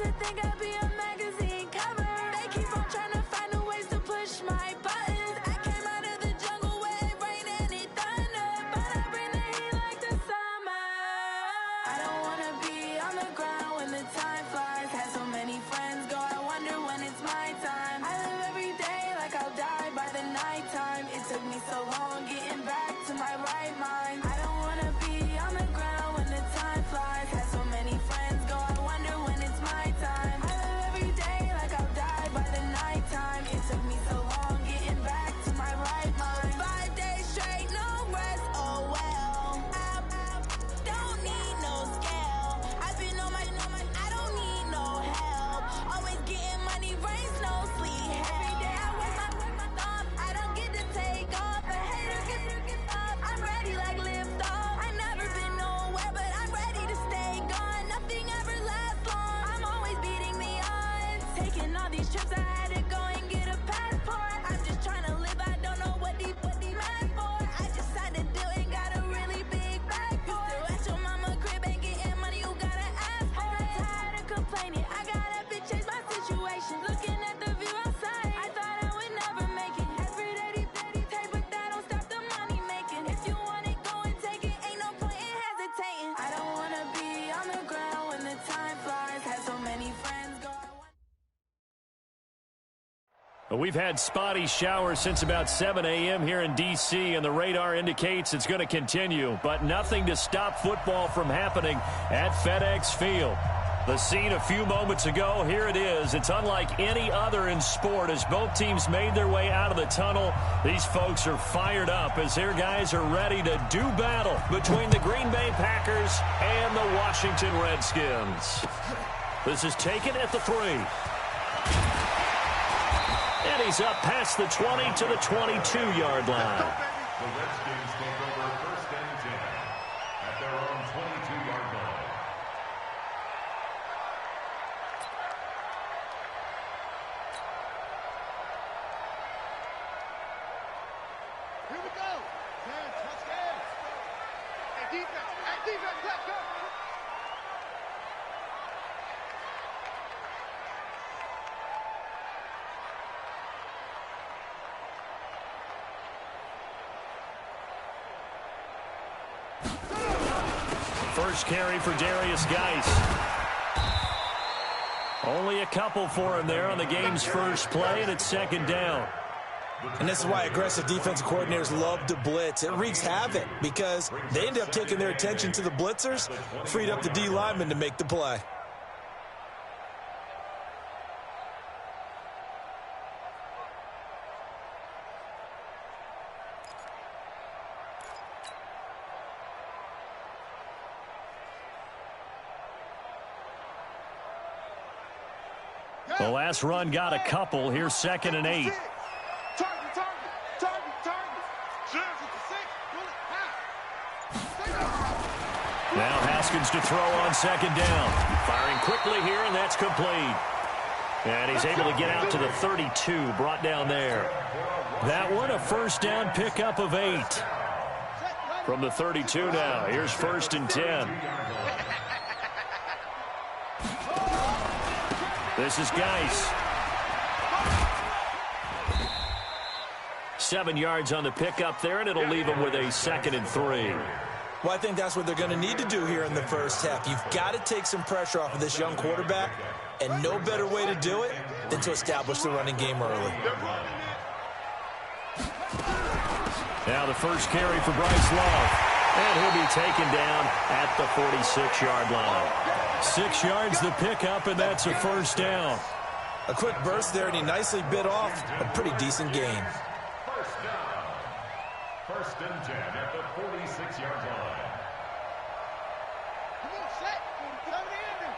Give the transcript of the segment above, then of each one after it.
to think I'd be a magazine cover. They keep on trying to find a ways to push my buttons. I came out of the jungle where it rained and it thunder, but I bring the heat like the summer. I don't wanna be on the ground when the time flies. Had so many friends go, I wonder when it's my time. I live every day like I'll die by the nighttime. It took me so long getting back to my right mind. I don't wanna be on the ground when the time flies. Had so many friends go, I wonder when it's my time. I live every day like I'll die by the nighttime. It took me so long getting back to my right mind. 5 days straight, no rest, oh well. I don't need no scale. I've been on my, I don't need no help. Always getting money, rain, snow, sleet. Every day I work my thumb. I don't get to take off. A hater get up. I'm ready like lift off. I've never been nowhere, but I'm ready to stay gone. Nothing ever lasts long. I'm always beating the odds. Taking all these trips, I had to go and get a passport. I'm just trying to live. I don't know what these mad for. I just had to do it. Got a really big bag for it. Still at your mama crib, ain't getting money. You gotta ask for it. Tired of complaining. I gotta change my situation. Looking at the view outside, I thought I would never make it. Every day they take, but that don't stop the money making. If you want it, go and take it. Ain't no point in hesitating. I don't wanna be on the ground when the time flies. Had so many friends go. We've had spotty showers since about 7 a.m. here in D.C., and the radar indicates it's going to continue, but nothing to stop football from happening at FedEx Field. The scene a few moments ago, here it is. It's unlike any other in sport as both teams made their way out of the tunnel. These folks are fired up as their guys are ready to do battle between the Green Bay Packers and the Washington Redskins. This is taken at the 3. And he's up past the 20 to the 22-yard line. The Redskins take over first and 10 at their own 22-yard line. Here we go. Man, touchdown. Hey, defense, let's go. First carry for Darius Geis. Only a couple for him there on the game's first play, and it's second down. And this is why aggressive defensive coordinators love to blitz. It wreaks havoc because they end up taking their attention to the blitzers, freed up the D lineman to make the play. The last run got a couple. Here's second and 8. Now Haskins to throw on second down. Firing quickly here, and that's complete. And he's able to get out to the 32, brought down there. That one a first down pickup of 8. From the 32 now, here's first and 10. This is Geis. 7 yards on the pickup there, and it'll leave him with a second and 3. Well, I think that's what they're going to need to do here in the first half. You've got to take some pressure off of this young quarterback, and no better way to do it than to establish the running game early. Now the first carry for Bryce Love, and he'll be taken down at the 46-yard line. 6 yards the pickup, and that's a first down. A quick burst there, and he nicely bit off a pretty decent gain. First down. First and 10 at the 46-yard line. Come on, set. Coming in.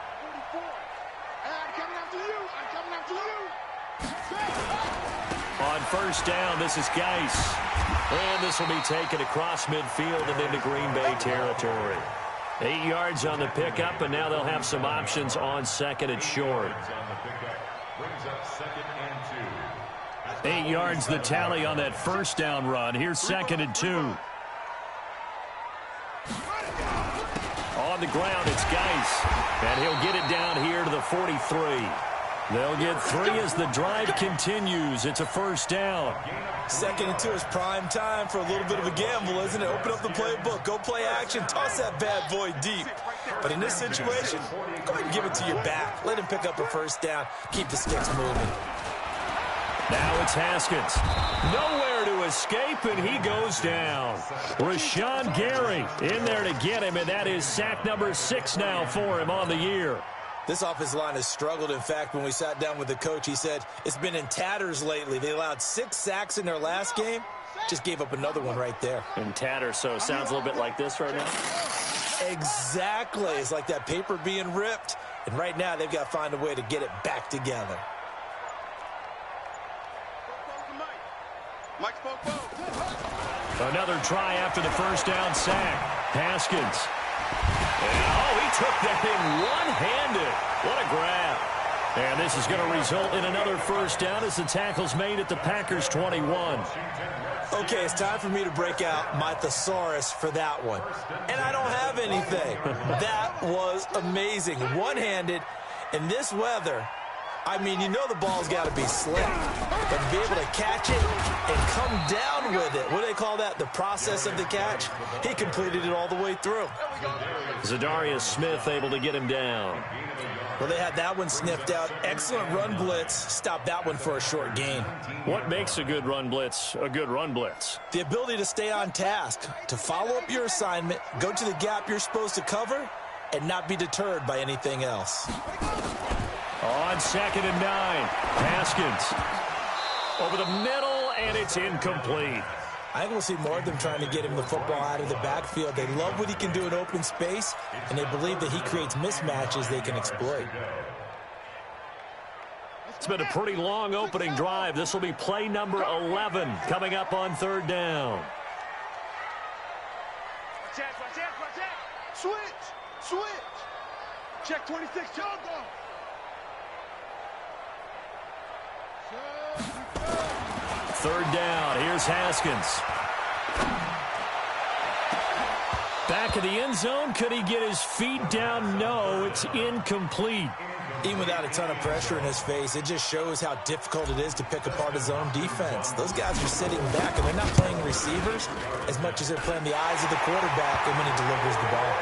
44. I'm coming after you. I'm coming after you. On first down, this is Geis. And this will be taken across midfield and into Green Bay territory. 8 yards on the pickup, and now they'll have some options on second and short. 8 yards the tally on that first down run. Here's second and 2. On on the ground. It's Geis. And he'll get it down here to the 43. They'll get 3 as the drive continues. It's a first down. Second and 2 is prime time for a little bit of a gamble, isn't it? Open up the playbook, go play action, toss that bad boy deep. But in this situation, go ahead and give it to your back. Let him pick up a first down. Keep the sticks moving. Now it's Haskins. Nowhere to escape, and he goes down. Rashawn Gary in there to get him, and that is sack number 6 now for him on the year. This offensive line has struggled. In fact, when we sat down with the coach, he said it's been in tatters lately. They allowed 6 sacks in their last game. Just gave up another one right there. In tatters, so it sounds a little bit like this right now. Exactly. It's like that paper being ripped. And right now, they've got to find a way to get it back together. Another try after the first down sack. Haskins. And, he took that in one-handed. What a grab. And this is going to result in another first down as the tackle's made at the Packers' 21. Okay, it's time for me to break out my thesaurus for that one. And I don't have anything. That was amazing. One-handed in this weather. I mean, you know the ball's got to be slick. But to be able to catch it and come down with it, what do they call that? The process of the catch? He completed it all the way through. Zadarius Smith able to get him down. Well, they had that one sniffed out. Excellent run blitz. Stopped that one for a short gain. What makes a good run blitz a good run blitz? The ability to stay on task, to follow up your assignment, go to the gap you're supposed to cover, and not be deterred by anything else. On 2nd and 9, Haskins over the middle, and it's incomplete. I think we'll see more of them trying to get him the football out of the backfield. They love what he can do in open space, and they believe that he creates mismatches they can exploit. It's been a pretty long opening drive. This will be play number 11 coming up on 3rd down. Switch. Check 26, Choco. 3rd down. Here's Haskins. Back of the end zone. Could he get his feet down? No, it's incomplete. Even without a ton of pressure in his face, it just shows how difficult it is to pick apart his own defense. Those guys are sitting back, and they're not playing receivers as much as they're playing the eyes of the quarterback and when he delivers the ball.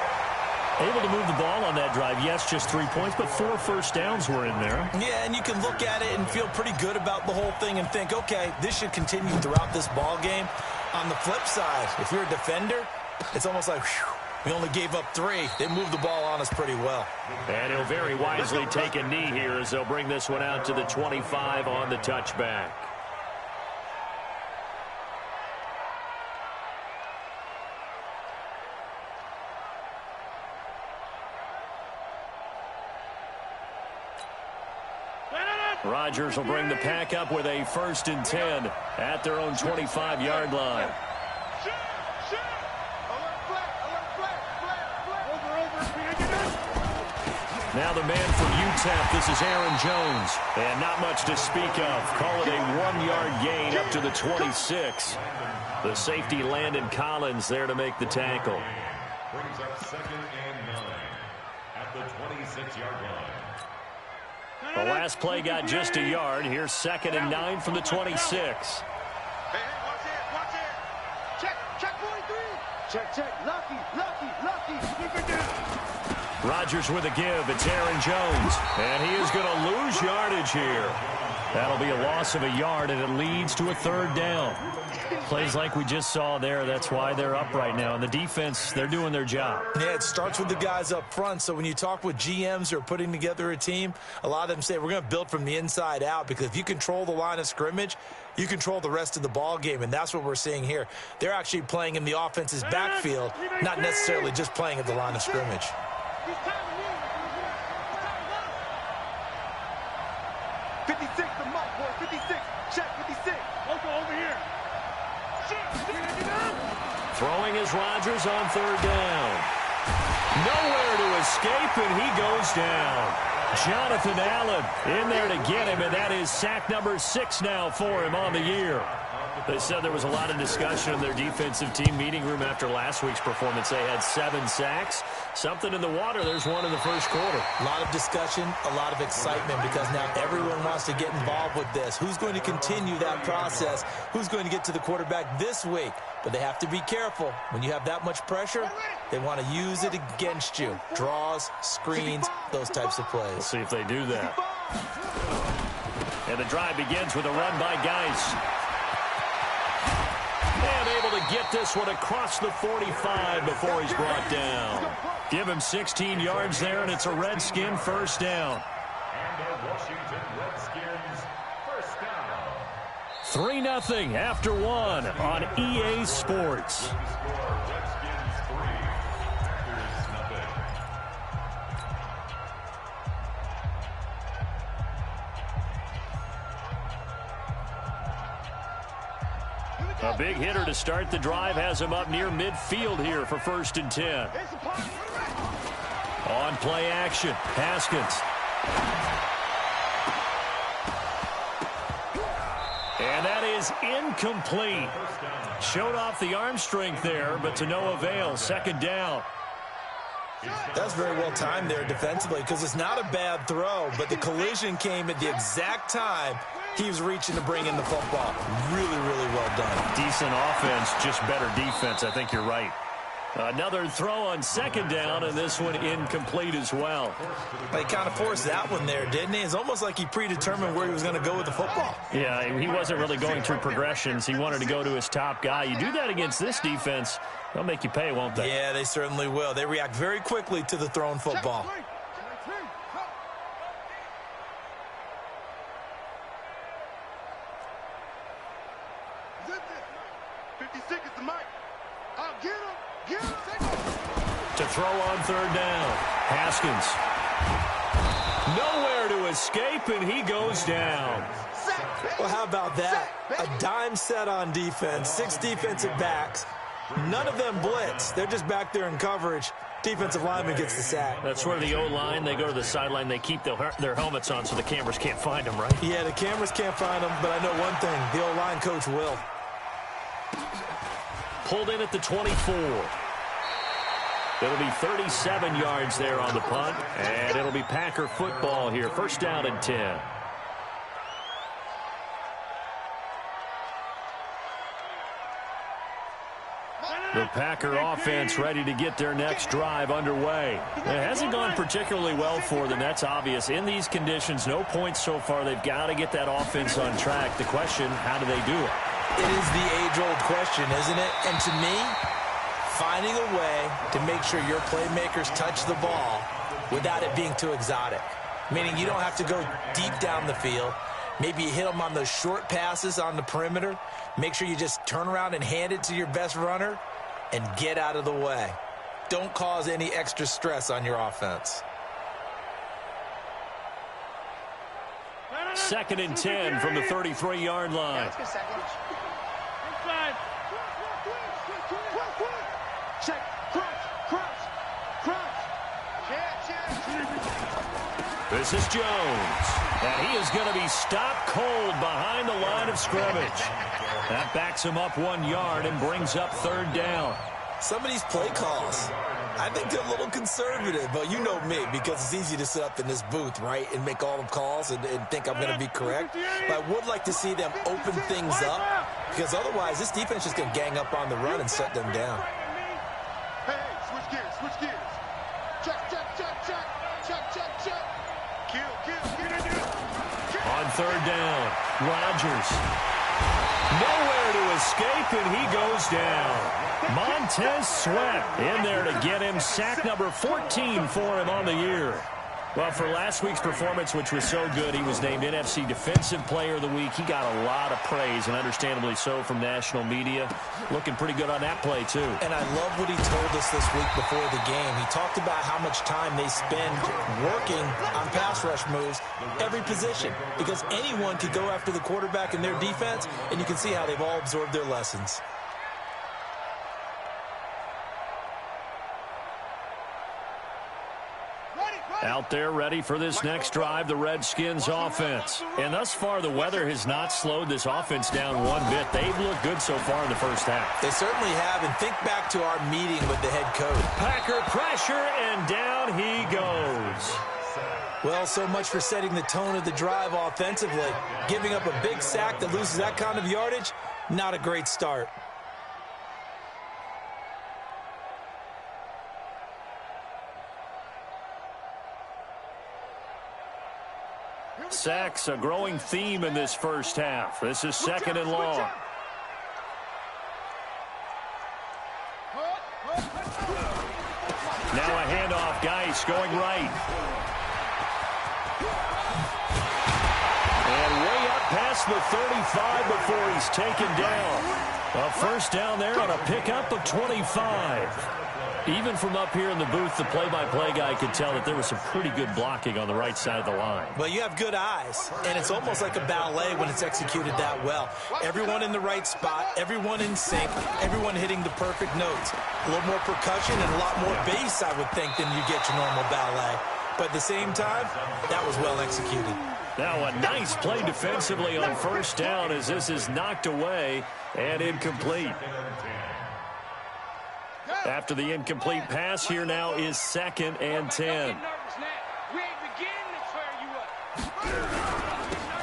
Able to move the ball on that drive. Yes, just 3 points, but 4 first downs were in there. Yeah, and you can look at it and feel pretty good about the whole thing and think, okay, this should continue throughout this ball game. On the flip side, if you're a defender, it's almost like, whew, we only gave up 3. They moved the ball on us pretty well. And he'll very wisely take a knee here as they'll bring this one out to the 25 on the touchback. Rodgers will bring the pack up with a 1st and 10 at their own 25-yard line. Now the man for UTEP, this is Aaron Jones. And not much to speak of. Call it a 1-yard gain up to the 26. The safety Landon Collins there to make the tackle. Brings up 2nd and 9 at the 26-yard line. The last play got just a yard. Here's 2nd and 9 from the 26. Hey, watch it. Check 43. Check. Lucky. Rodgers with a give. It's Aaron Jones. And he is going to lose yardage here. That'll be a loss of a yard, and it leads to a 3rd down. Plays like we just saw there. That's why they're up right now. And the defense, they're doing their job. Yeah, it starts with the guys up front. So when you talk with GMs who are putting together a team, a lot of them say we're going to build from the inside out, because if you control the line of scrimmage, you control the rest of the ball game, and that's what we're seeing here. They're actually playing in the offense's backfield, not necessarily just playing at the line of scrimmage. 56, the mark, boy. 56. Check 56. Over here. Throwing is Rodgers on 3rd down. Nowhere to escape, and he goes down. Jonathan Allen in there to get him, and that is sack number 6 now for him on the year. They said there was a lot of discussion in their defensive team meeting room after last week's performance. They had 7 sacks. Something in the water. There's one in the first quarter. A lot of discussion, a lot of excitement, because now everyone wants to get involved with this. Who's going to continue that process? Who's going to get to the quarterback this week? But they have to be careful. When you have that much pressure, they want to use it against you. Draws, screens, those types of plays. We'll see if they do that. And the drive begins with a run by Geis. And able to get this one across the 45 before he's brought down. Give him 16 yards there, and it's a Redskin first down. And the Washington Redskins first down. 3-0 after 1 on EA Sports. Redskins 3, Packers nothing. A big hitter to start the drive has him up near midfield here for 1st and 10. On play action, Haskins. And that is incomplete. Showed off the arm strength there, but to no avail. 2nd down. That's very well timed there defensively, because it's not a bad throw, but the collision came at the exact time he was reaching to bring in the football. Really, really well done. Decent offense, just better defense. I think you're right. Another throw on 2nd down, and this one incomplete as well. He kind of forced that one there, didn't he? It's almost like he predetermined where he was going to go with the football. Yeah, he wasn't really going through progressions. He wanted to go to his top guy. You do that against this defense, they'll make you pay, won't they? Yeah, they certainly will. They react very quickly to the thrown football. To throw on 3rd down, Haskins. Nowhere to escape, and he goes down. Well, how about that? A dime set on defense, 6 defensive backs. None of them blitz. They're just back there in coverage. Defensive lineman gets the sack. That's where the O-line, they go to the sideline, they keep their helmets on so the cameras can't find them, right? Yeah, the cameras can't find them, but I know one thing. The O-line coach will. Pulled in at the 24. It'll be 37 yards there on the punt, and it'll be Packer football here. 1st down and 10. The Packer offense ready to get their next drive underway. It hasn't gone particularly well for them. That's obvious. In these conditions, no points so far. They've got to get that offense on track. The question, how do they do it? It is the age-old question, isn't it? And to me, finding a way to make sure your playmakers touch the ball without it being too exotic. Meaning you don't have to go deep down the field. Maybe you hit them on those short passes on the perimeter. Make sure you just turn around and hand it to your best runner and get out of the way. Don't cause any extra stress on your offense. 2nd and 10 from the 33-yard line. This is Jones, and he is going to be stopped cold behind the line of scrimmage. That backs him up 1 yard and brings up 3rd down. Some of these play calls, I think they're a little conservative, but you know me, because it's easy to sit up in this booth, right, and make all the calls and think I'm going to be correct. But I would like to see them open things up, because otherwise this defense is going to gang up on the run and shut them down. Hey, switch gears, switch gears. Check, check, check, check, check, check, check. On 3rd down, Rodgers. Nowhere to escape, and he goes down. Montez Sweat in there to get him sack number 14 for him on the year. Well, for last week's performance, which was so good, he was named NFC Defensive Player of the Week. He got a lot of praise, and understandably so, from national media. Looking pretty good on that play, too. And I love what he told us this week before the game. He talked about how much time they spend working on pass rush moves, every position, because anyone could go after the quarterback in their defense, and you can see how they've all absorbed their lessons. Out there ready for this next drive, the Redskins offense. And thus far, the weather has not slowed this offense down one bit. They've looked good so far in the first half. They certainly have, and think back to our meeting with the head coach. Packer pressure, and down he goes. Well, so much for setting the tone of the drive offensively. Giving up a big sack that loses that kind of yardage, not a great start. Sacks, a growing theme in this first half. This is second and long. Now a handoff, Geis going right. And way up past the 35 before he's taken down. A first down there on a pickup of 25. Even from up here in the booth, the play-by-play guy could tell that there was some pretty good blocking on the right side of the line. Well, you have good eyes, and it's almost like a ballet when it's executed that well. Everyone in the right spot, everyone in sync, everyone hitting the perfect notes. A little more percussion and a lot more bass, I would think, than you get your normal ballet. But at the same time, that was well executed. Now a nice play defensively on first down as this is knocked away and incomplete. After the incomplete pass, here now is second and 10.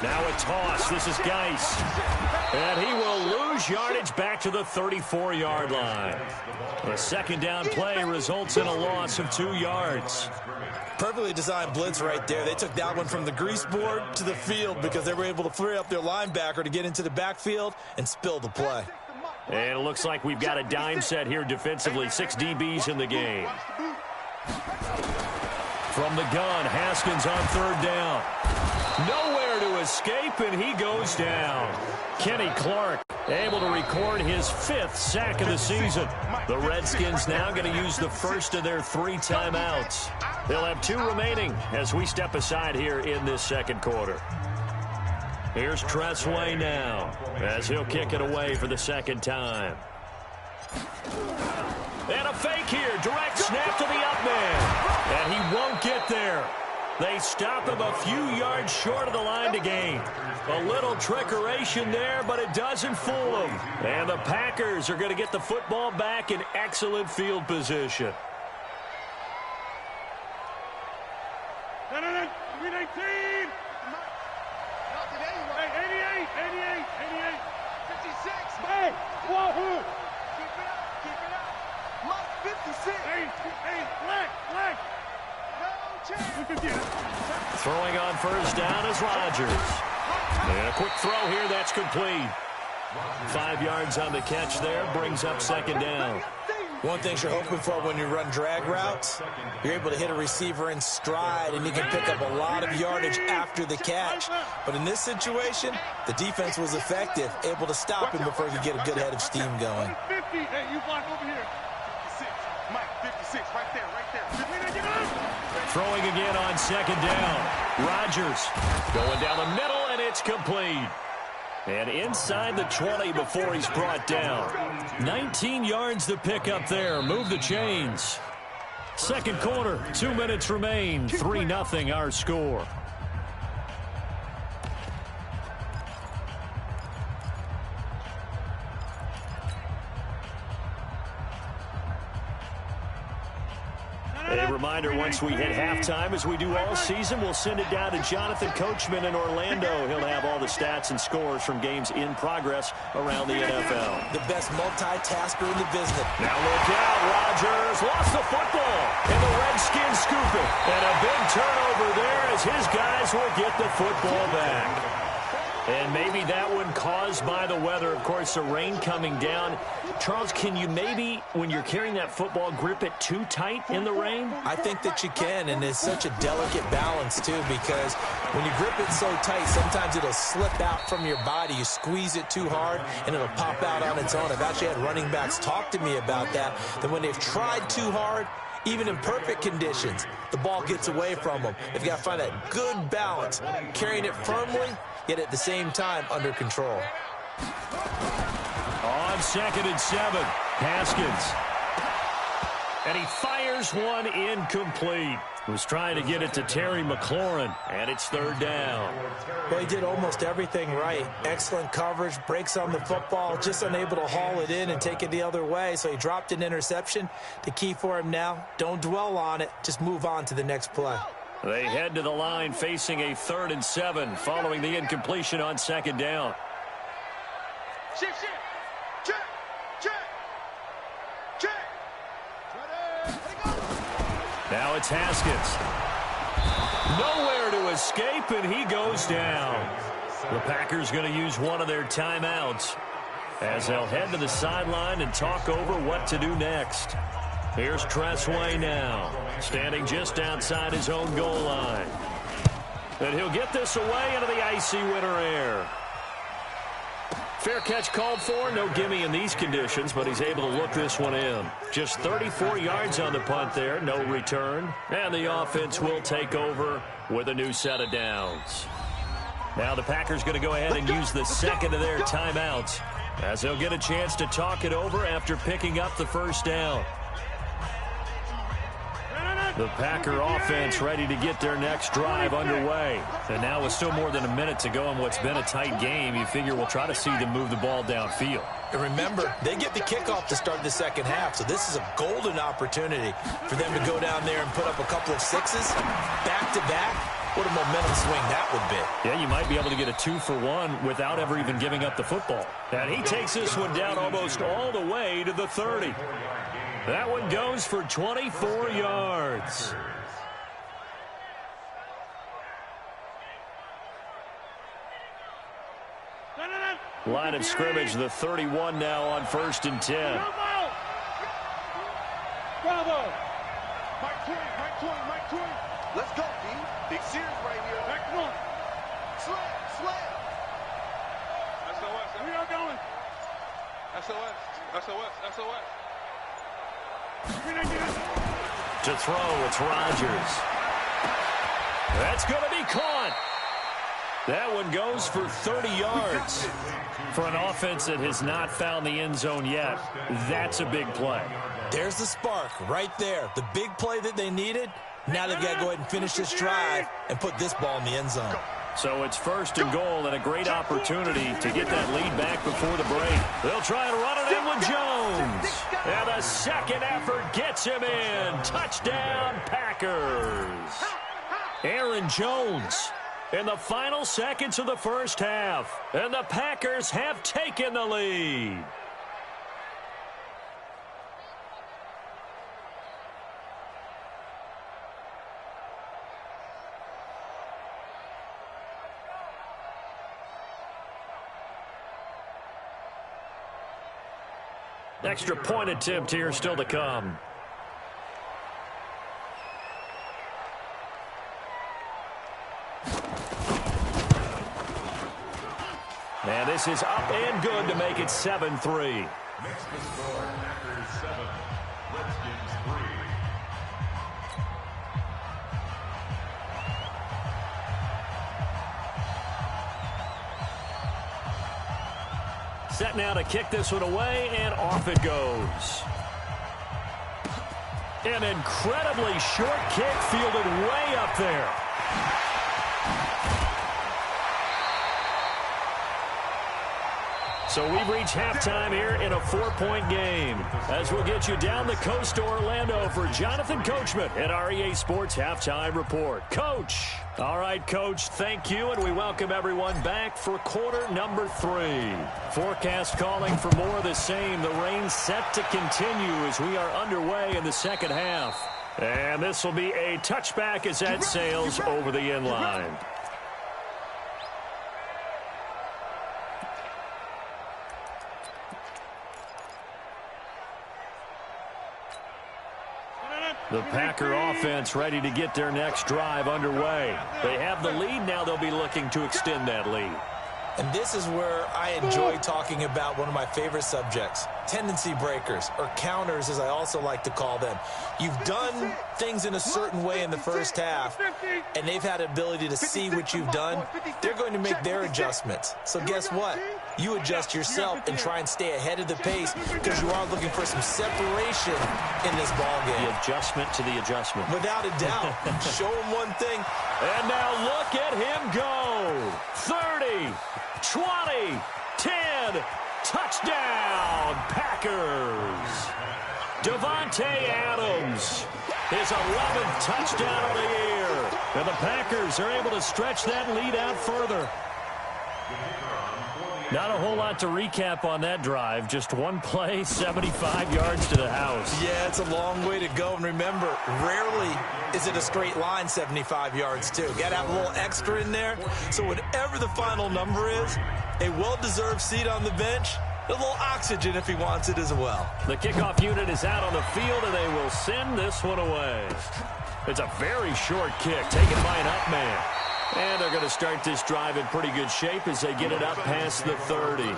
Now a toss. This is Geis. And he will lose yardage back to the 34-yard line. The second down play results in a loss of 2 yards. Perfectly designed blitz right there. They took that one from the grease board to the field because they were able to free up their linebacker to get into the backfield and spill the play. And it looks like we've got a dime set here defensively. 6 DBs in the game. From the gun, Haskins on third down. Nowhere to escape, and he goes down. Kenny Clark able to record his 5th sack of the season. The Redskins now going to use the first of their 3 timeouts. They'll have 2 remaining as we step aside here in this second quarter. Here's Tressway now as he'll kick it away for the second time. And a fake here. Direct snap to the up man. And he won't get there. They stop him a few yards short of the line to gain. A little trickeration there, but it doesn't fool him. And the Packers are going to get the football back in excellent field position. 319. 88, 56. Hey, wahoo. Keep it up. Mike, 56. Hey, black. No chance. Throwing on first down is Rodgers. And a quick throw here, that's complete. 5 yards on the catch there, brings up second down. One thing you're hoping for when you run drag routes, you're able to hit a receiver in stride, and you can pick up a lot of yardage after the catch. But in this situation, the defense was effective, able to stop him before he could get a good head of steam going. 50. Hey, you block over here. 56. Mike, 56. Right there. Throwing again on second down. Rodgers going down the middle, and it's complete. And inside the 20 before he's brought down. 19 yards to pick up there. Move the chains. Second quarter, 2 minutes remain. 3-0 our score. A reminder, once we hit halftime, as we do all season, we'll send it down to Jonathan Coachman in Orlando. He'll have all the stats and scores from games in progress around the NFL. The best multitasker in the business. Now look out, Rodgers lost the football, and the Redskins scoop it. And a big turnover there as his guys will get the football back. And maybe that one caused by the weather. Of course, the rain coming down. Charles, can you maybe, when you're carrying that football, grip it too tight in the rain? I think that you can, and it's such a delicate balance, too, because when you grip it so tight, sometimes it'll slip out from your body. You squeeze it too hard, and it'll pop out on its own. I've actually had running backs talk to me about that when they've tried too hard, even in perfect conditions, the ball gets away from them. They've got to find that good balance, carrying it firmly, yet at the same time under control. On 2nd and 7, Haskins. And he fires one incomplete. Was trying to get it to Terry McLaurin, and it's third down. Well, he did almost everything right. Excellent coverage, breaks on the football, just unable to haul it in and take it the other way, so he dropped an interception. The key for him now, don't dwell on it, just move on to the next play. They head to the line facing a 3rd and 7 following the incompletion on 2nd down. Check. Now it's Haskins. Nowhere to escape, and he goes down. The Packers going to use one of their timeouts as they'll head to the sideline and talk over what to do next. Here's Tressway now, standing just outside his own goal line. And he'll get this away into the icy winter air. Fair catch called for. No gimme in these conditions, but he's able to look this one in. Just 34 yards on the punt there. No return. And the offense will take over with a new set of downs. Now the Packers going to go ahead and use the second of their timeouts as they'll get a chance to talk it over after picking up the first down. The Packer offense ready to get their next drive underway. And now with still more than a minute to go in what's been a tight game, you figure we'll try to see them move the ball downfield. And remember, they get the kickoff to start the second half, so this is a golden opportunity for them to go down there and put up a couple of sixes back-to-back. What a momentum swing that would be. Yeah, you might be able to get a 2-for-1 without ever even giving up the football. And he takes this one down almost all the way to the 30. That one goes for 24 yards. Line of scrimmage, the 31 now on 1st and 10. Bravo. Mike 20. Let's go, D. Big series right here. Back one. Slam. SOS. We are going. SOS. To throw, it's Rodgers. That's going to be caught. That one goes for 30 yards. For an offense that has not found the end zone yet, that's a big play. There's the spark right there. The big play that they needed. Now they've got to go ahead and finish this drive and put this ball in the end zone. So it's 1st and goal and a great opportunity to get that lead back before the break. They'll try to run it in with Jones. And the second effort gets him in. Touchdown, Packers. Aaron Jones in the final seconds of the first half. And the Packers have taken the lead. Extra point attempt here still to come. And this is up and good to make it 7-3. Next to score, Packers 7, Redskins 3. Set now to kick this one away, and off it goes. An incredibly short kick fielded way up there. So we've reached halftime here in a 4-point game. As we'll get you down the coast to Orlando for Jonathan Coachman at our EA Sports Halftime Report. Coach. All right, Coach, thank you, and we welcome everyone back for quarter number 3. Forecast calling for more of the same. The rain set to continue as we are underway in the second half. And this will be a touchback as that sails over the end line. The Packer offense ready to get their next drive underway. They have the lead. Now they'll be looking to extend that lead. And this is where I enjoy talking about one of my favorite subjects, tendency breakers, or counters as I also like to call them. You've done things in a certain way in the first half, and they've had the ability to see what you've done. They're going to make their adjustments. So guess what? You adjust yourself and try and stay ahead of the pace because you are looking for some separation in this ballgame. The adjustment to the adjustment. Without a doubt. Show him one thing. And now look at him go. 30, 20, 10, touchdown, Packers. Devontae Adams, his 11th touchdown of the year. And the Packers are able to stretch that lead out further. Not a whole lot to recap on that drive. Just one play, 75 yards to the house. Yeah, it's a long way to go. And remember, rarely is it a straight line 75 yards, too. Got to have a little extra in there. So whatever the final number is, a well-deserved seat on the bench, a little oxygen if he wants it as well. The kickoff unit is out on the field, and they will send this one away. It's a very short kick, taken by an up man. And they're going to start this drive in pretty good shape as they get it up past the 30.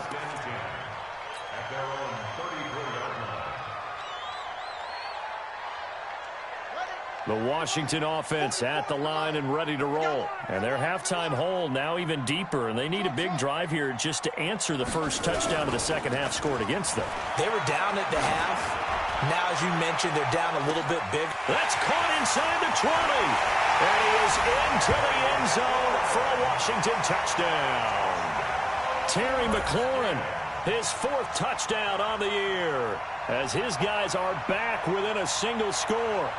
The Washington offense at the line and ready to roll. And their halftime hole now even deeper, and they need a big drive here just to answer the first touchdown of the second half scored against them. They were down at the half. Now, as you mentioned, they're down a little bit big. That's caught inside the 20. And he is into the end zone for a Washington touchdown. Terry McLaurin, his 4th touchdown on the year, as his guys are back within a single score.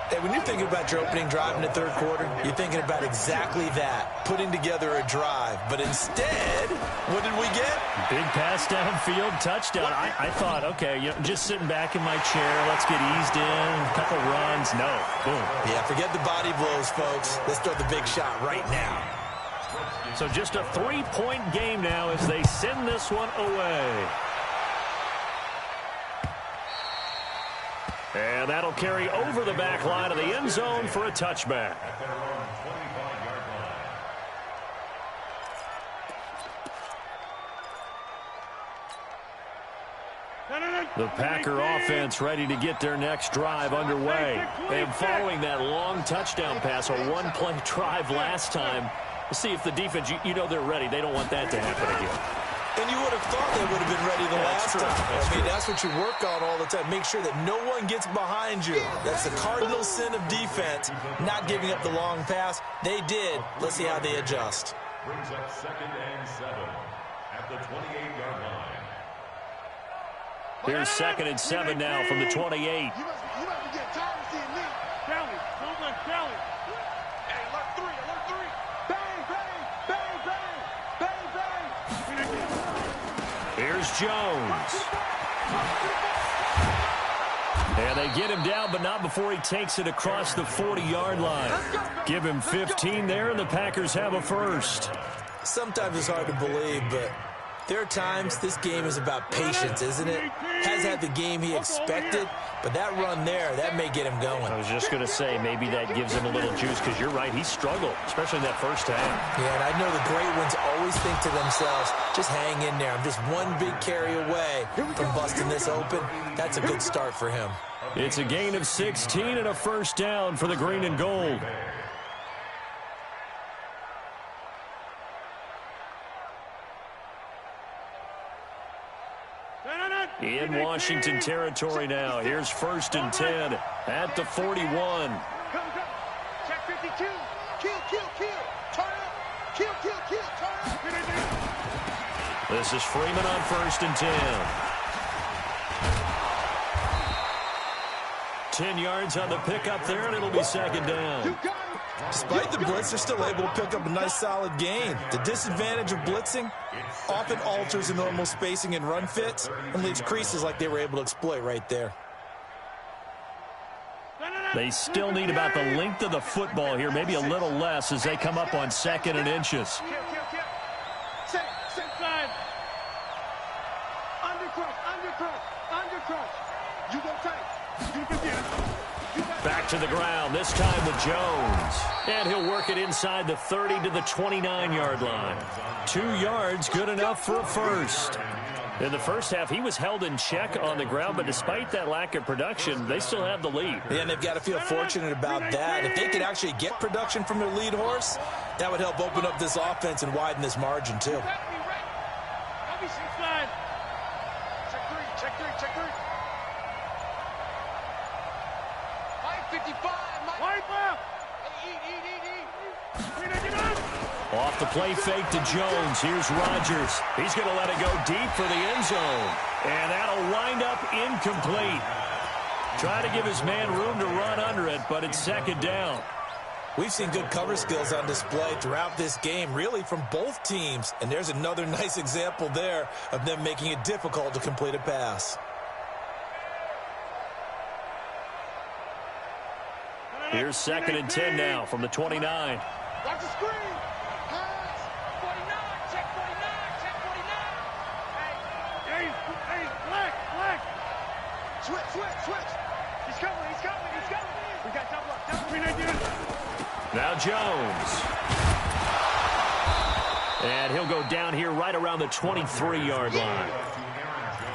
Hey, when you're thinking about your opening drive in the third quarter, you're thinking about exactly that, putting together a drive. But instead, what did we get? Big pass downfield, touchdown. I thought, okay, you know, just sitting back in my chair, let's get eased in, a couple runs. No, boom. Yeah, forget the body blows, folks. Let's throw the big shot right now. So just a 3-point game now as they send this one away. And that'll carry over the back line of the end zone for a touchback. The Packer offense ready to get their next drive underway. And following that long touchdown pass, a one-play drive last time, let's see if the defense, you know they're ready. They don't want that to happen again. And you would have thought they would have been ready the last time. I mean, that's what you work on all the time. Make sure that no one gets behind you. That's the cardinal sin of defense, not giving up the long pass. They did. Let's see how they adjust. Brings up 2nd and 7 at the 28-yard line. Here's 2nd and 7 now from the 28. You must be getting tired of seeing me. Kelly, don't let Kelly. Hey, alert 3, alert 3. Bang, bang, bang, bang, bang, bang. Here's Jones. And they get him down, but not before he takes it across the 40-yard line. Give him 15 there, and the Packers have a first. Sometimes it's hard to believe, but there are times this game is about patience, isn't it? Has had the game he expected, but that run there, that may get him going. I was just going to say, maybe that gives him a little juice, because you're right, he struggled, especially in that first half. Yeah, and I know the great ones always think to themselves, just hang in there. I'm just one big carry away from busting this open. That's a good start for him. It's a gain of 16 and a first down for the green and gold. In Washington territory now. Here's 1st and 10 at the 41. Go, go. Check 52. Kill, kill, kill. Turn up. Kill, kill, kill. Turn up. This is Freeman on 1st and 10. 10 yards on the pickup there, and it'll be 2nd down. Despite the blitz, they're still able to pick up a nice solid gain. The disadvantage of blitzing often alters the normal spacing and run fits and leaves creases like they were able to exploit right there. They still need about the length of the football here, maybe a little less as they come up on 2nd and inches. Kill, kill, kill. Same side. Undercrush, undercrush, undercrush. You go tight. You can get it. Back to the ground, this time with Jones. And he'll work it inside the 30 to the 29-yard line. 2 yards, good enough for a first. In the first half, he was held in check on the ground, but despite that lack of production, they still have the lead. Yeah, and they've got to feel fortunate about that. If they could actually get production from their lead horse, that would help open up this offense and widen this margin, too. Check three. 55. Wide left. Off the play fake to Jones. Here's Rodgers. He's going to let it go deep for the end zone. And that'll wind up incomplete. Try to give his man room to run under it, but it's second down. We've seen good cover skills on display throughout this game, really from both teams. And there's another nice example there of them making it difficult to complete a pass. Here's 2nd and 10 now from the 29. Watch the screen. Pass. 49. Check 49. Hey, black. Switch. He's coming. We got double up. Now Jones. And he'll go down here right around the 23-yard line.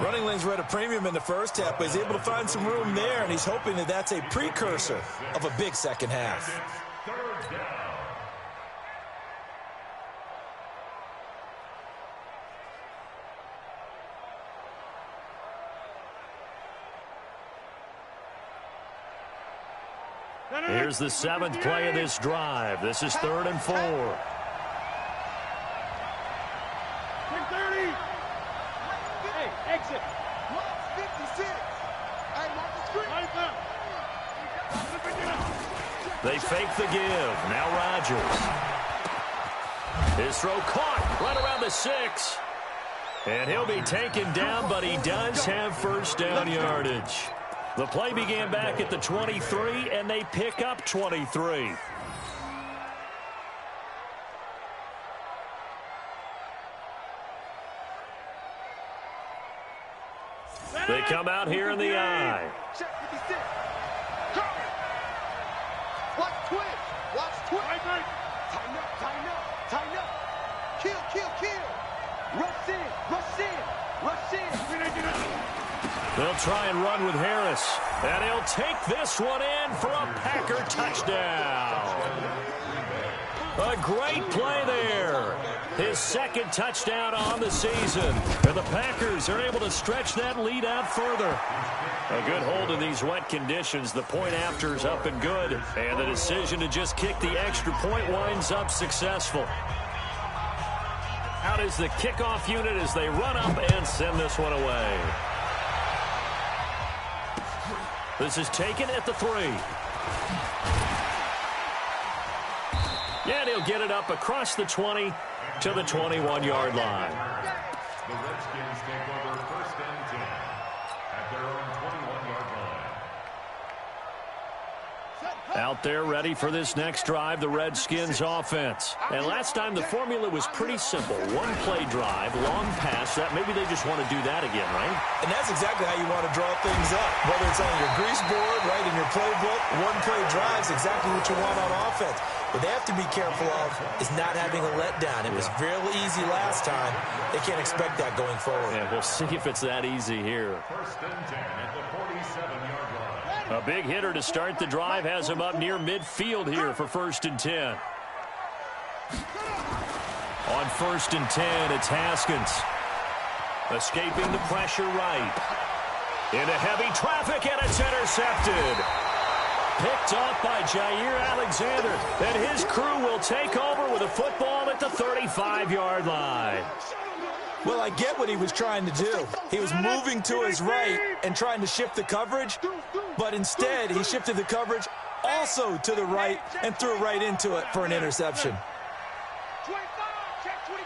Running lanes were at a premium in the first half, but he's able to find some room there, and he's hoping that that's a precursor of a big second half. Here's the 7th play of this drive. This is 3rd and 4. 30. Hey, exit. 56. Hey, mark the screen. They fake the give. Now Rodgers. His throw caught right around the 6. And he'll be taken down, but he does have first down yardage. The play began back at the 23, and they pick up 23. They come out here in the I. Check 56. Cover. Watch twitch. Tighten up. Kill. Rush in. They'll try and run with Harris. And he'll take this one in for a Packer touchdown. A great play there. His 2nd touchdown on the season. And the Packers are able to stretch that lead out further. A good hold in these wet conditions. The point after is up and good. And the decision to just kick the extra point winds up successful. Out is the kickoff unit as they run up and send this one away. This is taken at the 3. And he'll get it up across the 20 to the 21-yard line. The Redskins take over 1st and 10 at their own 21-yard line. Out there ready for this next drive, the Redskins offense. And last time the formula was pretty simple. 1-play drive, long pass. That maybe they just want to do that again, right? And that's exactly how you want to draw things up. Whether it's on your grease board, right in your playbook, 1-play drive is exactly what you want on offense. What they have to be careful of is not having a letdown. It was really easy last time. They can't expect that going forward. Yeah, we'll see if it's that easy here. 1st and 10 at the 47-yard line. A big hitter to start the drive has him up near midfield here for 1st and 10. On 1st and 10, it's Haskins. Escaping the pressure right. Into heavy traffic, and it's intercepted. Picked off by Jair Alexander. And his crew will take over with a football at the 35-yard line. Well, I get what he was trying to do. He was moving to his right and trying to shift the coverage, but instead he shifted the coverage also to the right and threw right into it for an interception. 25, check 25.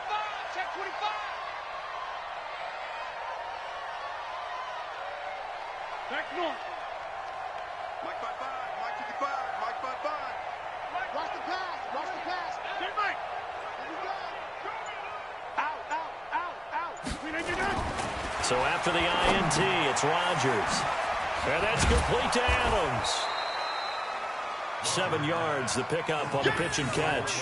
Back north. Mike 55, Mike 55, Mike 55. Watch the pass. Get Mike. Here we go. Out. So after the INT, it's Rodgers. And that's complete to Adams. 7 yards, the pickup on the pitch and catch.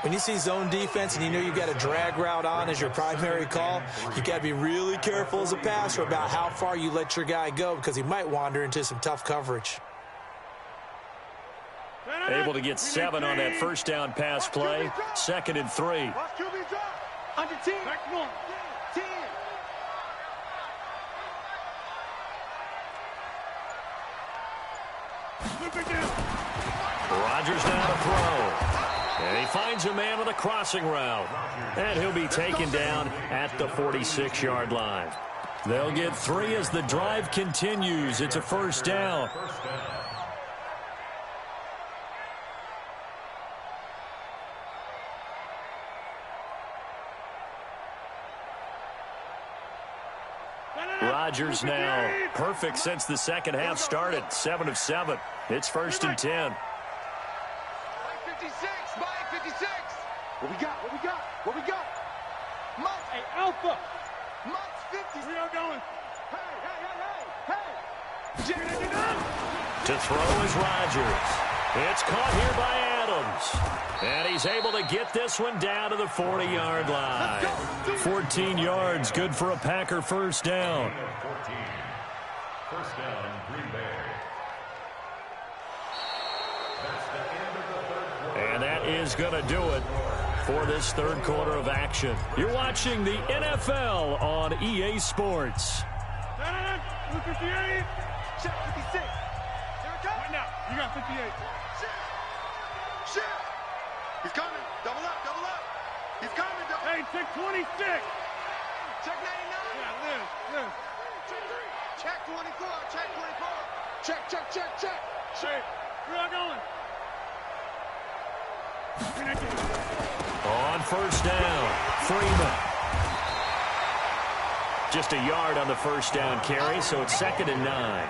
When you see zone defense and you know you've got a drag route on as your primary call, you got to be really careful as a passer about how far you let your guy go because he might wander into some tough coverage. Able to get 7 on that first down pass play. 2nd and 3. Under 10. 10. Rodgers now to throw. And he finds a man with a crossing route. And he'll be taken down at the 46-yard line. They'll get 3 as the drive continues. It's a first down. Rodgers now perfect since the second half started. 7 of 7. It's 1st and 10. 56, by 56. What we got? What we got? What we got? Mutt, hey, Alpha. Mutt's 50. We are going. Hey. To throw is Rodgers. It's caught here by Adams. And he's able to get this one down to the 40-yard line. 14 yards, good for a Packer first down. 14. First down, Green Bay. That's the end of the third quarter. And that is going to do it for this third quarter of action. You're watching the NFL on EA Sports. 58. Check 56. Here it comes. Right now. You got 58. Shit. He's coming. Double up. Double up. He's coming. Double. Hey, check 26. Check 99. Yeah, live. Check 24. Check 24. Check. Shit. Where are going? On first down, Freeman. Just a yard on the first down carry, so it's 2nd and 9.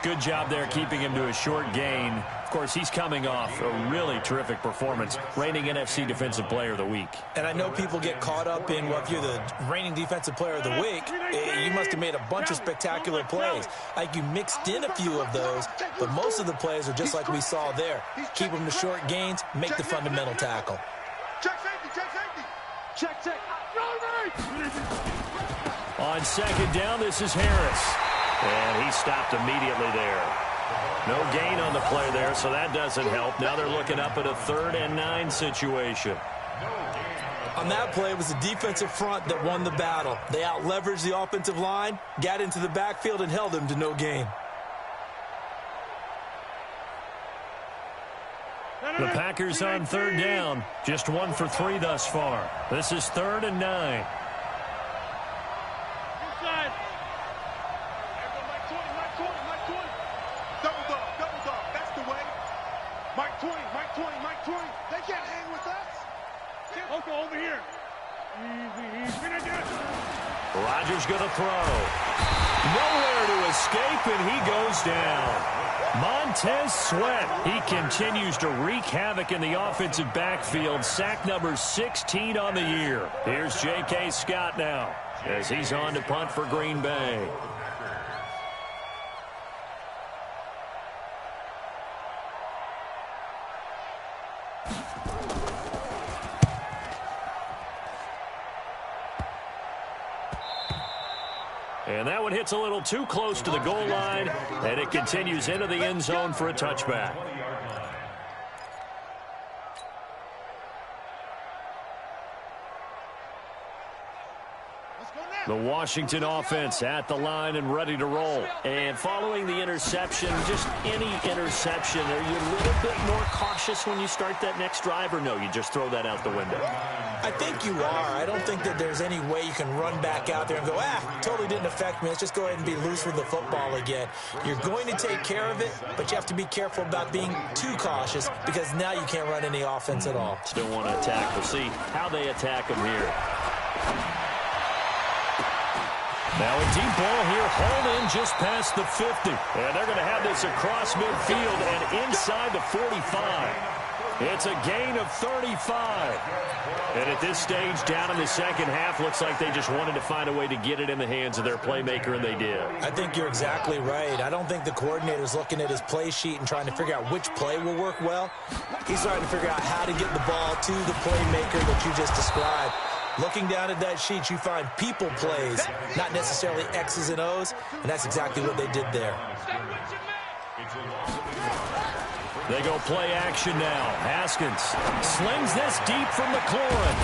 Good job there keeping him to a short gain. Of course, he's coming off a really terrific performance, reigning NFC Defensive Player of the Week. And I know people get caught up in, well, if you're the reigning Defensive Player of the Week, you must have made a bunch of spectacular plays. Like you mixed in a few of those, but most of the plays are just like we saw there. Keep them to short gains, make the fundamental tackle. Check safety. Check. On 2nd down, this is Harris. And he stopped immediately there. No gain on the play there, so that doesn't help. Now they're looking up at a 3rd and 9 situation. On that play, it was the defensive front that won the battle. They out-leveraged the offensive line, got into the backfield, and held them to no gain. The Packers on 3rd down. Just 1 for 3 thus far. This is 3rd and 9. Inside. Mike 20. Double dog. That's the way. Mike 20. They can't hang with us. Okay, over here. Easy. Rodgers going to throw. Nowhere to escape, and he goes down. Montez Sweat, he continues to wreak havoc in the offensive backfield. Sack number 16 on the year. Here's J.K. Scott now as he's on to punt for Green Bay. And that one hits a little too close to the goal line, and it continues into the end zone for a touchback. The Washington offense at the line and ready to roll. And following the interception, just any interception, are you a little bit more cautious when you start that next drive, or no, you just throw that out the window? I think you are. I don't think that there's any way you can run back out there and go, totally didn't affect me. Let's just go ahead and be loose with the football again. You're going to take care of it, but you have to be careful about being too cautious because now you can't run any offense at all. Still want to attack. We'll see how they attack them here. Now a deep ball here, hauled in just past the 50. And they're going to have this across midfield and inside the 45. It's a gain of 35. And at this stage, down in the second half, looks like they just wanted to find a way to get it in the hands of their playmaker, and they did. I think you're exactly right. I don't think the coordinator's looking at his play sheet and trying to figure out which play will work well. He's trying to figure out how to get the ball to the playmaker that you just described. Looking down at that sheet, you find people plays, not necessarily X's and O's, and that's exactly what they did there. They go play action now. Haskins slings this deep from McLaurin.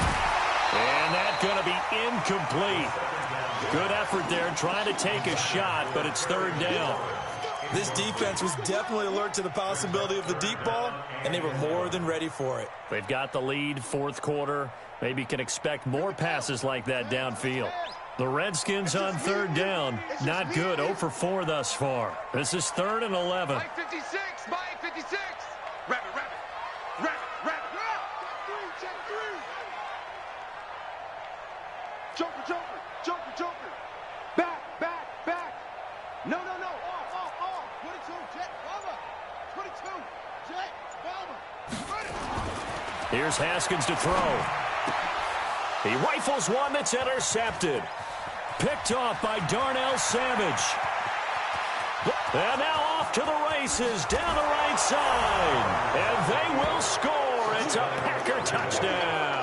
And that's going to be incomplete. Good effort there trying to take a shot, but it's third down. This defense was definitely alert to the possibility of the deep ball, and they were more than ready for it. They've got the lead, fourth quarter. Maybe can expect more passes like that downfield. The Redskins on third down. Not good. 0 for 4 thus far. This is 3rd and 11. Mike 56. Mike 56. Rabbit, rabbit. Rabbit, rabbit. Check three. Joker, joker. Joker, joker. Back, back, back. No, no, no. Off. 22. Jet, Bama. 22. Jet, Bama. Here's Haskins to throw. He rifles one that's intercepted. Picked off by Darnell Savage. And now off to the races down the right side. And they will score. It's a Packer touchdown.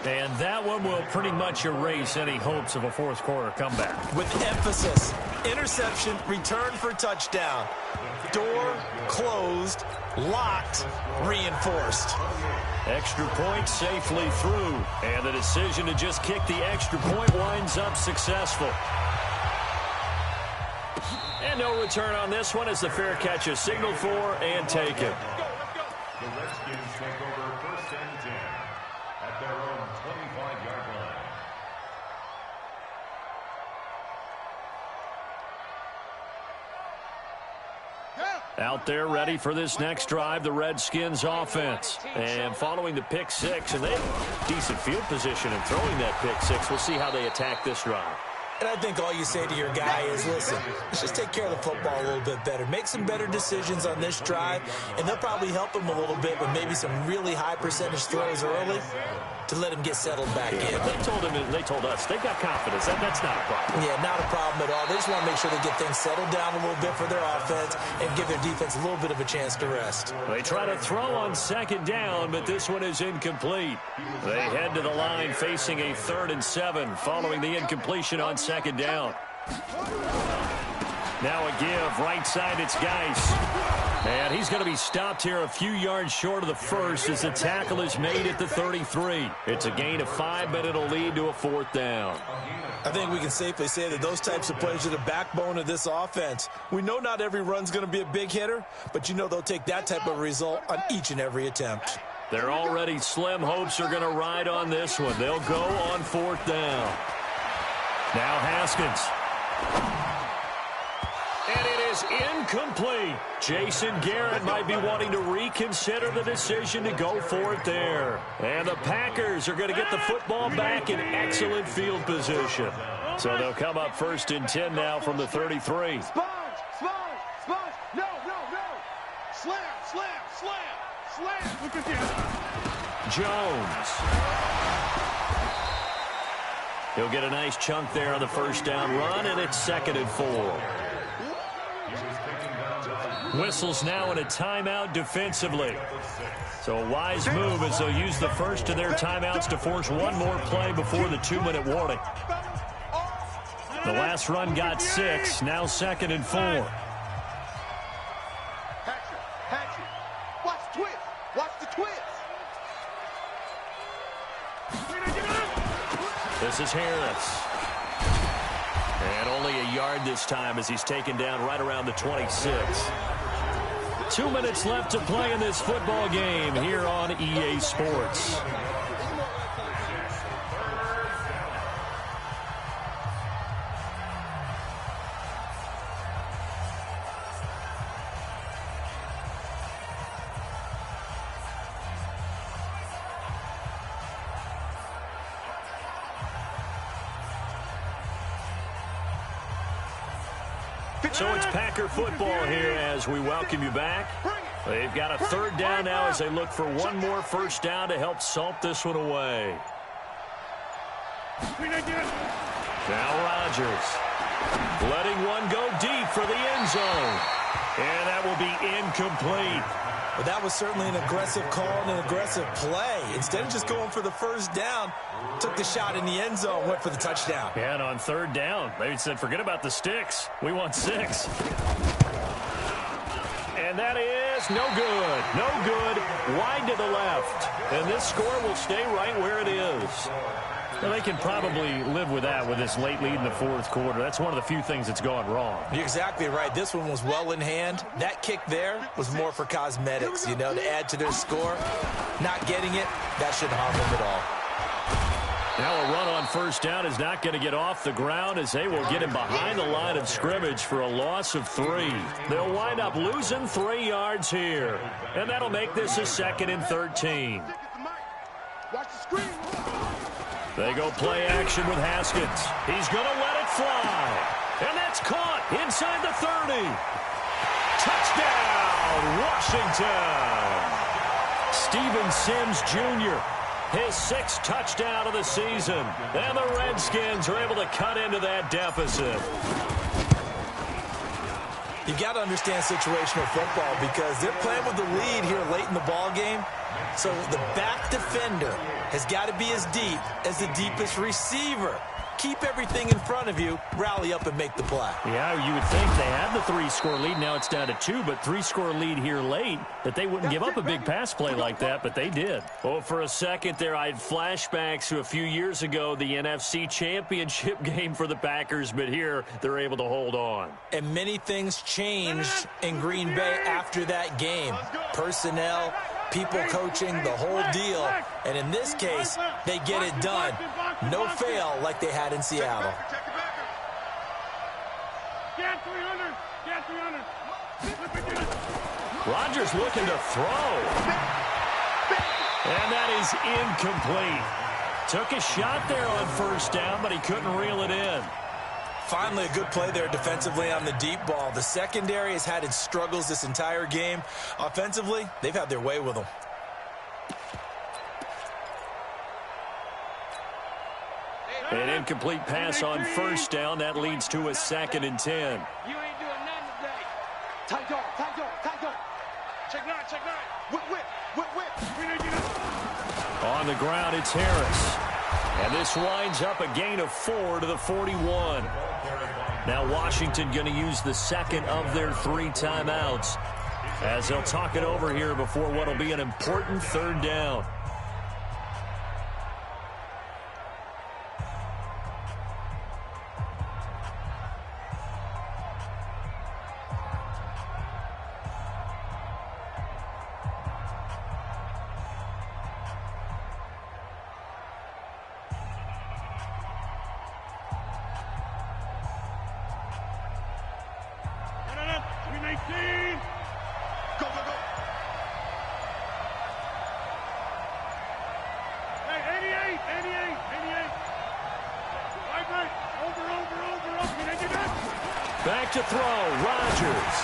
And that one will pretty much erase any hopes of a fourth quarter comeback. With emphasis, interception, return for touchdown. Door closed, locked, reinforced. Extra point safely through. And the decision to just kick the extra point winds up successful. And no return on this one as the fair catch is signaled for and taken. The Redskins take over 1st and 10 at their own 25-yard line. Out there ready for this next drive, the Redskins offense. And following the pick six, and they have decent field position in throwing that pick six. We'll see how they attack this drive. And I think all you say to your guy is, listen, let's just take care of the football a little bit better. Make some better decisions on this drive, and they'll probably help him a little bit with maybe some really high percentage throws early to let him get settled back in. They told him, and they told us, they've got confidence. That's not a problem. Yeah, not a problem at all. They just want to make sure they get things settled down a little bit for their offense and give their defense a little bit of a chance to rest. They try to throw on second down, but this one is incomplete. They head to the line facing a 3rd and 7 following the incompletion on second down. Now a give, right side, it's Geis. And he's going to be stopped here a few yards short of the first as the tackle is made at the 33. It's a gain of 5, but it'll lead to a 4th down. I think we can safely say that those types of plays are the backbone of this offense. We know not every run's going to be a big hitter, but you know they'll take that type of result on each and every attempt. Their already slim hopes are going to ride on this one. They'll go on 4th down. Now Haskins. And it is incomplete. Jason Garrett might be wanting to reconsider the decision to go for it there. And the Packers are going to get the football back in excellent field position. So they'll come up 1st and 10 now from the 33. Sponge. No. Slam. Look at this. Jones. He'll get a nice chunk there on the 1st down run, and it's 2nd and 4. Whistles now in a timeout defensively. So a wise move as they'll use the first of their timeouts to force one more play before the 2-minute warning. The last run got 6, now 2nd and 4. Hatchet. Watch the twist. This is Harris. And only a yard this time as he's taken down right around the 26. 2 minutes left to play in this football game here on EA Sports. So it's Packer football here as we welcome you back. They've got a third down now as they look for one more first down to help salt this one away. Now Rodgers letting one go deep for the end zone. And that will be incomplete. Well, that was certainly an aggressive call and an aggressive play. Instead of just going for the first down, took the shot in the end zone, went for the touchdown. Yeah, and on third down, they said, forget about the sticks. We want 6. And that is no good. No good. Wide to the left. And this score will stay right where it is. Well, they can probably live with that with this late lead in the fourth quarter. That's one of the few things that's gone wrong. You're exactly right. This one was well in hand. That kick there was more for cosmetics, you know, to add to their score. Not getting it, that shouldn't harm them at all. Now a run on first down is not going to get off the ground as they will get him behind the line of scrimmage for a loss of 3. They'll wind up losing 3 yards here. And that'll make this a 2nd and 13. Watch the screen. They go play action with Haskins. He's going to let it fly. And that's caught inside the 30. Touchdown, Washington. Steven Sims Jr., his 6th touchdown of the season. And the Redskins are able to cut into that deficit. You've got to understand situational football because they're playing with the lead here late in the ball game. So the back defender has got to be as deep as the deepest receiver. Keep everything in front of you, rally up and make the play. Yeah, you would think they had the 3-score lead. Now it's down to 2, but 3-score lead here late, that they wouldn't give up a big pass play like that, but they did. Well, for a second there, I had flashbacks to a few years ago, the NFC Championship game for the Packers, but here they're able to hold on. And many things changed in Green Bay after that game. Personnel, people coaching, the whole deal. And in this case, they get it done. No fail like they had in Seattle. Rodgers looking to throw. And that is incomplete. Took a shot there on first down, but he couldn't reel it in. Finally, a good play there defensively on the deep ball. The secondary has had its struggles this entire game. Offensively, they've had their way with them. An incomplete pass on first down. That leads to a 2nd and 10. You ain't doing nothing today. Tight dog, tight dog, tight dog. Check 9, check 9. Whip, whip, whip, whip. On the ground, it's Harris. And this winds up a gain of 4 to the 41. Now Washington going to use the 2nd of their 3 timeouts as they'll talk it over here before what will be an important 3rd down. Go, go, go. Hey, 88, 88, 88. Right, right. Over. Back to throw, Rodgers.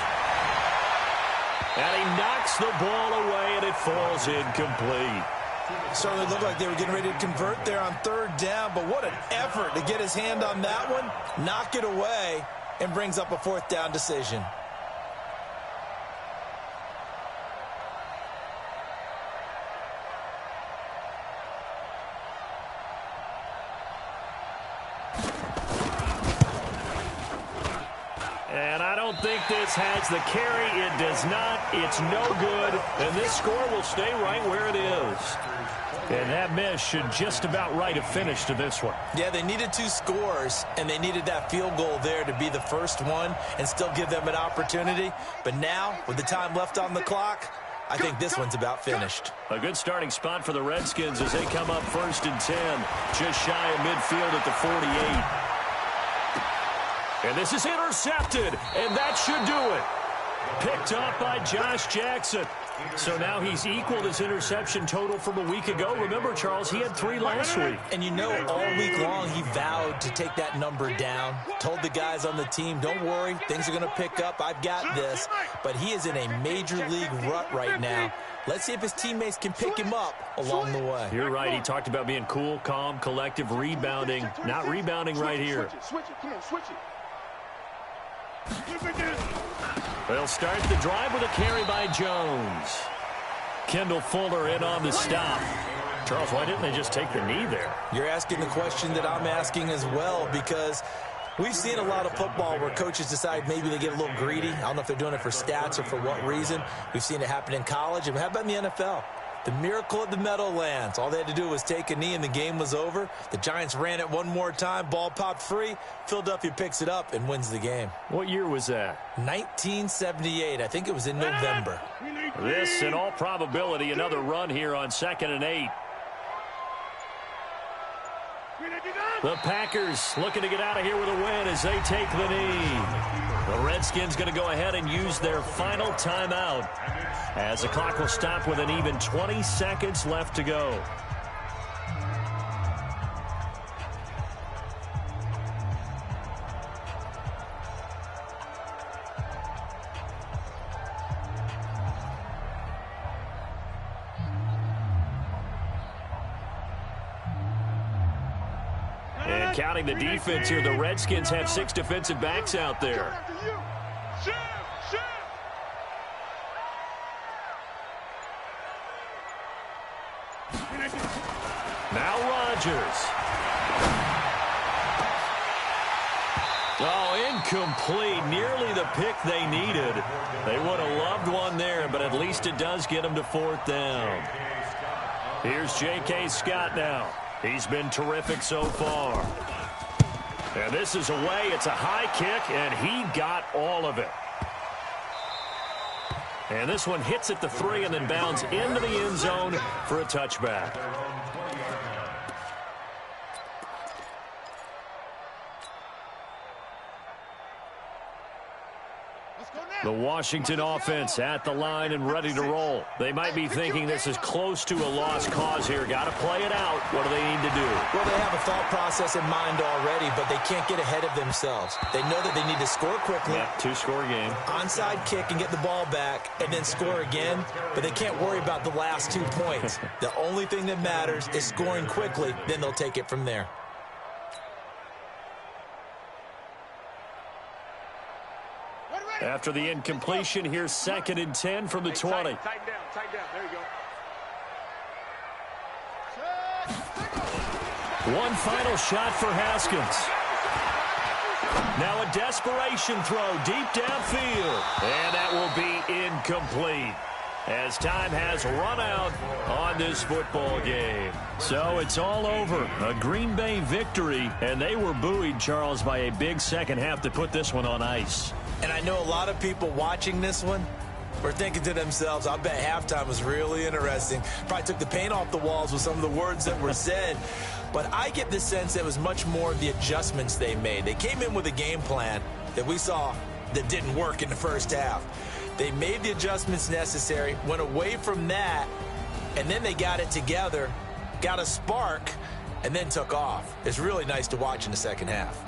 And he knocks the ball away, and it falls incomplete. Certainly looked like they were getting ready to convert there on 3rd down, but what an effort to get his hand on that one, knock it away, and brings up a 4th down decision. And I don't think this has the carry. It does not. It's no good. And this score will stay right where it is. And that miss should just about right a finish to this one. Yeah, they needed 2 scores, and they needed that field goal there to be the first one and still give them an opportunity. But now, with the time left on the clock, I think this one's about finished. A good starting spot for the Redskins as they come up 1st and 10, just shy of midfield at the 48. And this is intercepted, and that should do it. Picked up by Josh Jackson. So now he's equaled his interception total from a week ago. Remember, Charles, he had 3 last week. And you know, all week long he vowed to take that number down. Told the guys on the team, don't worry, things are going to pick up. I've got this. But he is in a major league rut right now. Let's see if his teammates can pick him up along the way. You're right. He talked about being cool, calm, collective, rebounding. Not rebounding right here. Switch it. Come on, switch it. They'll start the drive with a carry by Jones. Kendall Fuller in on the stop. Charles, why didn't they just take the knee there? You're asking the question that I'm asking as well, because we've seen a lot of football where coaches decide maybe they get a little greedy. I don't know if they're doing it for stats or for what reason. We've seen it happen in college. And how about in the NFL? The miracle at the Meadowlands. All they had to do was take a knee and the game was over. The Giants ran it one more time. Ball popped free. Philadelphia picks it up and wins the game. What year was that? 1978. I think it was in November. This, in all probability, another run here on 2nd and 8. The Packers looking to get out of here with a win as they take the knee. The Redskins going to go ahead and use their final timeout as the clock will stop with an even 20 seconds left to go. And counting the defense here, the Redskins have 6 defensive backs out there. Now Rodgers. Oh, incomplete. Nearly the pick they needed. They would have loved one there, but at least it does get them to 4th down. Here's J.K. Scott now. He's been terrific so far. And this is away. It's a high kick, and he got all of it. And this one hits at the 3 and then bounds into the end zone for a touchback. The Washington offense at the line and ready to roll. They might be thinking this is close to a lost cause here. Got to play it out. What do they need to do? Well, they have a thought process in mind already, but they can't get ahead of themselves. They know that they need to score quickly. Yeah, 2-score game. Onside kick and get the ball back and then score again, but they can't worry about the last 2 points. The only thing that matters is scoring quickly, then they'll take it from there. After the incompletion, here's 2nd and 10 from the 20. Tighten down. There you go. One final shot for Haskins. Now a desperation throw deep downfield. And that will be incomplete, as time has run out on this football game. So it's all over. A Green Bay victory, and they were buoyed, Charles, by a big second half to put this one on ice. And I know a lot of people watching this one were thinking to themselves, I bet halftime was really interesting. Probably took the paint off the walls with some of the words that were said. But I get the sense it was much more of the adjustments they made. They came in with a game plan that we saw that didn't work in the first half. They made the adjustments necessary, went away from that, and then they got it together, got a spark, and then took off. It's really nice to watch in the second half.